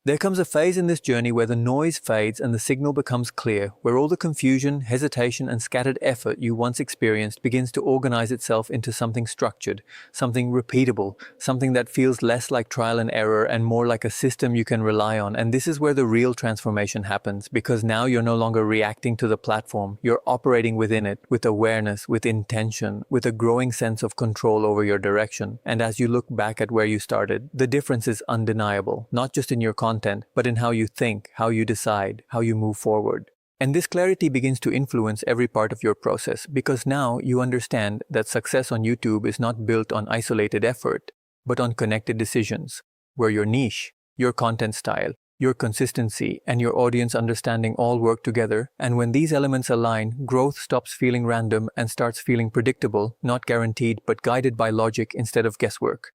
There comes a phase in this journey where the noise fades and the signal becomes clear, where all the confusion, hesitation, and scattered effort you once experienced begins to organize itself into something structured, something repeatable, something that feels less like trial and error and more like a system you can rely on. And this is where the real transformation happens, because now you're no longer reacting to the platform, you're operating within it, with awareness, with intention, with a growing sense of control over your direction. And as you look back at where you started, the difference is undeniable, not just in your content, but in how you think, how you decide, how you move forward. And this clarity begins to influence every part of your process, because now you understand that success on YouTube is not built on isolated effort, but on connected decisions, where your niche, your content style, your consistency, and your audience understanding all work together. And when these elements align, growth stops feeling random and starts feeling predictable, not guaranteed, but guided by logic instead of guesswork.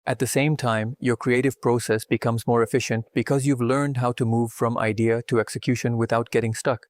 At the same time, your creative process becomes more efficient because you've learned how to move from idea to execution without getting stuck.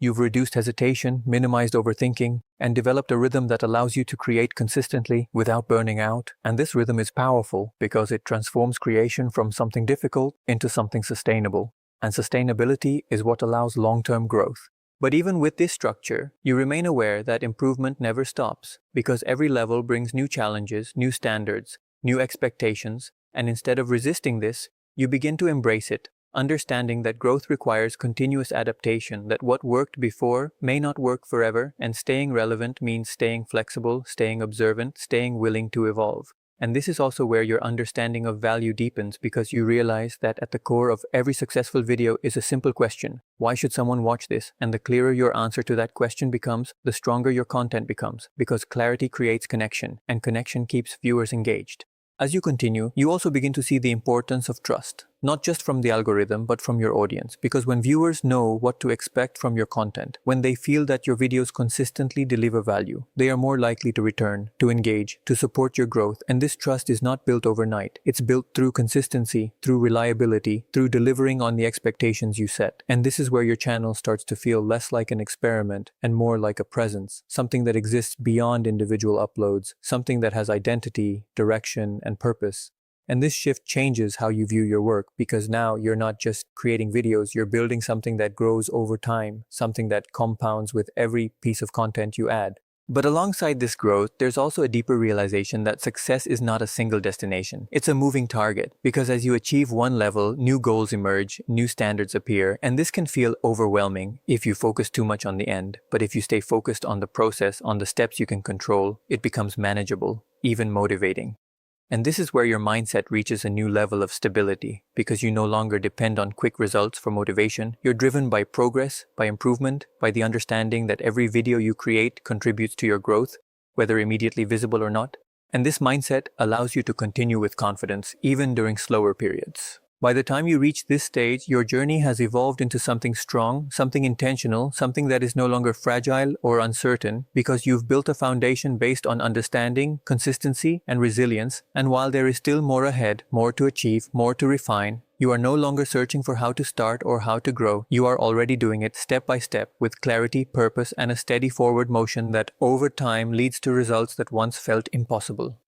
You've reduced hesitation, minimized overthinking, and developed a rhythm that allows you to create consistently without burning out. And this rhythm is powerful because it transforms creation from something difficult into something sustainable. And sustainability is what allows long-term growth. But even with this structure, you remain aware that improvement never stops, because every level brings new challenges, new standards, new expectations, and instead of resisting this, you begin to embrace it, understanding that growth requires continuous adaptation, that what worked before may not work forever, and staying relevant means staying flexible, staying observant, staying willing to evolve. And this is also where your understanding of value deepens, because you realize that at the core of every successful video is a simple question: why should someone watch this? And the clearer your answer to that question becomes, the stronger your content becomes, because clarity creates connection, and connection keeps viewers engaged. As you continue, you also begin to see the importance of trust, not just from the algorithm, but from your audience. Because when viewers know what to expect from your content, when they feel that your videos consistently deliver value, they are more likely to return, to engage, to support your growth. And this trust is not built overnight. It's built through consistency, through reliability, through delivering on the expectations you set. And this is where your channel starts to feel less like an experiment and more like a presence, something that exists beyond individual uploads, something that has identity, direction, and purpose. And this shift changes how you view your work, because now you're not just creating videos, you're building something that grows over time, something that compounds with every piece of content you add. But alongside this growth, there's also a deeper realization that success is not a single destination. It's a moving target, because as you achieve one level, new goals emerge, new standards appear, and this can feel overwhelming if you focus too much on the end. But if you stay focused on the process, on the steps you can control, it becomes manageable, even motivating. And this is where your mindset reaches a new level of stability, because you no longer depend on quick results for motivation. You're driven by progress, by improvement, by the understanding that every video you create contributes to your growth, whether immediately visible or not. And this mindset allows you to continue with confidence, even during slower periods. By the time you reach this stage, your journey has evolved into something strong, something intentional, something that is no longer fragile or uncertain, because you've built a foundation based on understanding, consistency, and resilience. And while there is still more ahead, more to achieve, more to refine, you are no longer searching for how to start or how to grow. You are already doing it step by step, with clarity, purpose, and a steady forward motion that over time leads to results that once felt impossible.